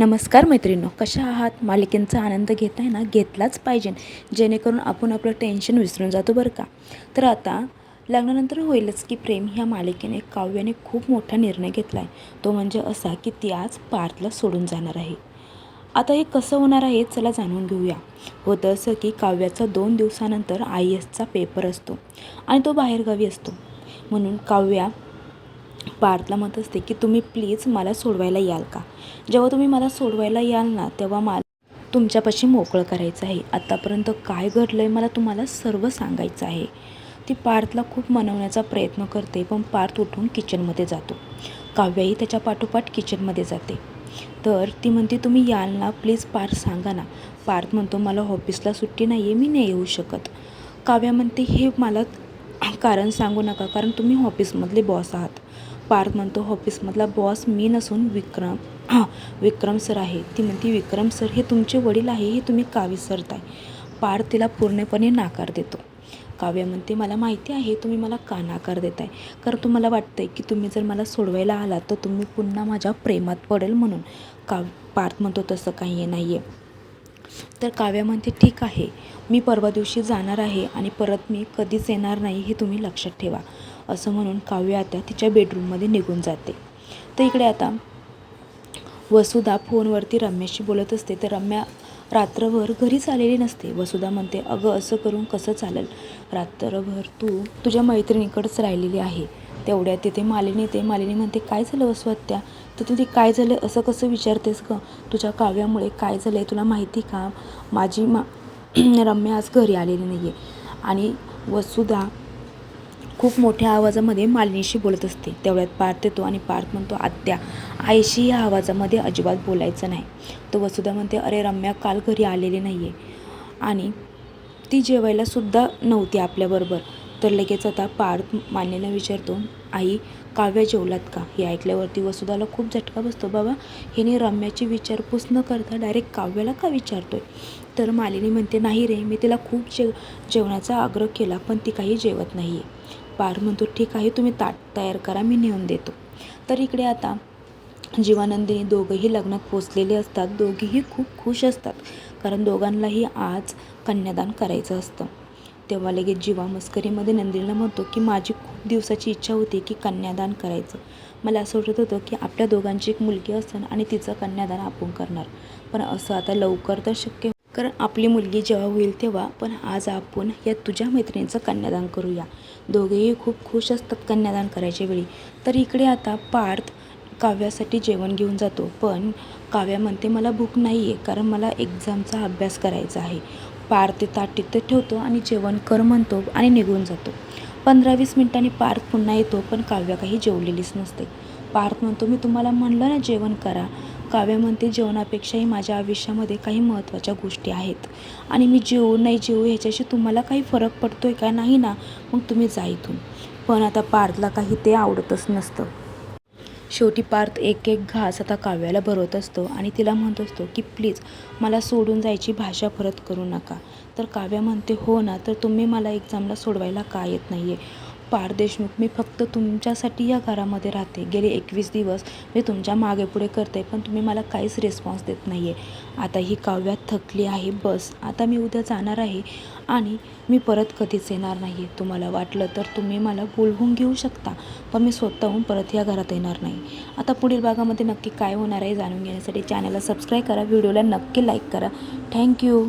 नमस्कार मैत्रिणींनो, कशा आहात? मालिकेचा आनंद घेताय ना? घेतलाच पाहिजे, जेणेकरून आपण आपलं टेन्शन विसरून जातो बरं का. तर आता लग्नानंतर होईलच की प्रेम ह्या मालिकेने काव्याने खूप मोठा निर्णय घेतला आहे. तो म्हणजे असा की ती आज पार्थला सोडून जाणार आहे. आता हे कसं होणार आहे चला जाणून घेऊया. होतं असं की काव्याचा 2 दिवसानंतर IASचा पेपर असतो आणि तो बाहेरगावी असतो. म्हणून काव्या पार्थला म्हणत असते की तुम्ही प्लीज मला सोडवायला याल का? जेव्हा तुम्ही मला सोडवायला याल ना तेव्हा मला तुमच्यापाशी मोकळं करायचं आहे. आत्तापर्यंत काय घडलं आहे मला तुम्हाला सर्व सांगायचं आहे. ती पार्थला खूप मनवण्याचा प्रयत्न करते, पण पार्थ उठून किचनमध्ये जातो. काव्याही त्याच्या पाठोपाठ किचनमध्ये जाते. तर ती म्हणते तुम्ही याल ना प्लीज पार्थ सांगा ना. पार्थ म्हणतो मला ऑफिसला सुट्टी नाही आहे, मी नाही येऊ शकत. काव्या म्हणते हे मला कारण सांगू नका, कारण तुम्ही ऑफिसमधले बॉस आहात. पार्थ म्हणतो ऑफिसमधला बॉस मी नसून विक्रम सर आहे. ती म्हणते विक्रम सर हे तुमचे वडील आहे, हे तुम्ही का विसरताय? पार्थ तिला पूर्णपणे नाकार देतो. काव्या म्हणते मला माहिती आहे तुम्ही मला का नाकार देताय, कारण तुम्हाला वाटतंय की तुम्ही जर मला सोडवायला आलात तर तुम्ही पुन्हा माझ्या प्रेमात पडेल म्हणून. पार्थ म्हणतो तसं काही नाही आहे. तर काव्या म्हणते ठीक आहे, मी परवा दिवशी जाणार आहे आणि परत मी कधीच येणार नाही हे तुम्ही लक्षात ठेवा. असं म्हणून काव्या आता तिच्या बेडरूममध्ये निघून जाते. तर इकडे आता वसुधा फोनवरती रम्याशी बोलत असते. तर रम्या रात्रभर घरीच आलेली नसते. वसुधा म्हणते अगं असं करून कसं चालेल, रात्रभर तू तुझ्या मैत्रिणीकडेच राहिलेली आहे. तेवढ्यात तिथे मालिनी येते. मालिनी म्हणते काय झालं वसुहत्या? तर तिथे काय झालं असं कसं विचारतेस गं? तुझ्या काव्यामुळे काय झालं आहे तुला माहिती का? माझी रम्या आज घरी आलेली नाही आहे. आणि वसुधा खूप मोठ्या आवाजामध्ये मालिनीशी बोलत असते. तेवढ्यात पार्थ येतो आणि पार्थ म्हणतो आत्या आईशी या आवाजामध्ये अजिबात बोलायचं नाही. तो वसुधा म्हणते अरे रम्या काल घरी आलेली नाही आहे आणि ती जेवायलासुद्धा नव्हती आपल्याबरोबर. तर लगेच आता पार्थ मालिनीला विचारतो आई काव्या जेवलात का? हे ऐकल्यावरती वसुधाला खूप झटका बसतो. बाबा हिने रम्याची विचारपूस न करता डायरेक्ट काव्याला का विचारतोय? तर मालिनी म्हणते नाही रे, मी तिला खूप जेवणाचा आग्रह केला पण ती काही जेवत नाही आहे. पार्थ म्हणतो ठीक आहे तुम्ही ताट तयार करा, मी नेऊन देतो. तर इकडे आता जीवानंदिनी दोघंही लग्नात पोचलेले असतात. दोघीही खूप खुश असतात, कारण दोघांनाही आज कन्यादान करायचं असतं. तेव्हा लगेच जीवा मस्करीमध्ये नंदिनीला म्हणतो की माझी खूप दिवसाची इच्छा होती की कन्यादान करायचं. मला असं वाटत होतं की आपल्या दोघांची एक मुलगी असेल आणि तिचं कन्यादान आपण करणार, पण असं आता लवकर तर शक्य कारण आपली मुलगी जेव्हा होईल तेव्हा. पण आज आपण या तुझ्या मैत्रिणीचं कन्यादान करूया. दोघेही खूप खुश असतात कन्यादान करायच्या वेळी. तर इकडे आता पार्थ काव्यासाठी जेवण घेऊन जातो, पण काव्या म्हणते मला भूक नाही आहे कारण मला एक्झामचा अभ्यास करायचा आहे. पार्थ ते ताट तिथे ठेवतो आणि जेवण कर म्हणतो आणि निघून जातो. 15-20 मिनिटांनी पार्थ पुन्हा येतो, पण काव्या काही जेवलेलीच नसते. पार्थ म्हणतो मी तुम्हाला म्हणलं ना जेवण करा. काव्या म्हणते जेवणापेक्षाही माझ्या आयुष्यामध्ये काही महत्त्वाच्या गोष्टी आहेत आणि मी जेवू नाही जेवू ह्याच्याशी तुम्हाला काही फरक पडतोय का? नाही ना, मग तुम्ही जा इथून. पण आता पार्थला काही ते आवडतच नसतं. शेवटी पार्थ एक एक घास आता काव्याला भरवत असतो आणि तिला म्हणत असतो की प्लीज मला सोडून जायची भाषा परत करू नका. तर काव्या म्हणते हो ना, तर तुम्ही मला एक्झामला सोडवायला का येत नाही आहे? पार्थ देशमुख मी फक्त तुमच्यासाठी या घरामध्ये राहते. गेले 21 दिवस मी तुमच्या मागे पुढे करते, पण तुम्ही मला काहीच रिस्पॉन्स देत नाही आहे. आता ही काव्या थकली आहे, बस आता मी उद्या जाणार आहे आणि मी परत कधीच येणार नाही आहे. तुम्हाला वाटलं तर तुम्ही मला बोलवून घेऊ शकता, पण मी स्वतःहून परत या घरात येणार नाही. आता पुढील भागामध्ये नक्की काय होणार आहे जाणून घेण्यासाठी चॅनलला सबस्क्राईब करा, व्हिडिओला नक्की लाईक करा. थँक्यू.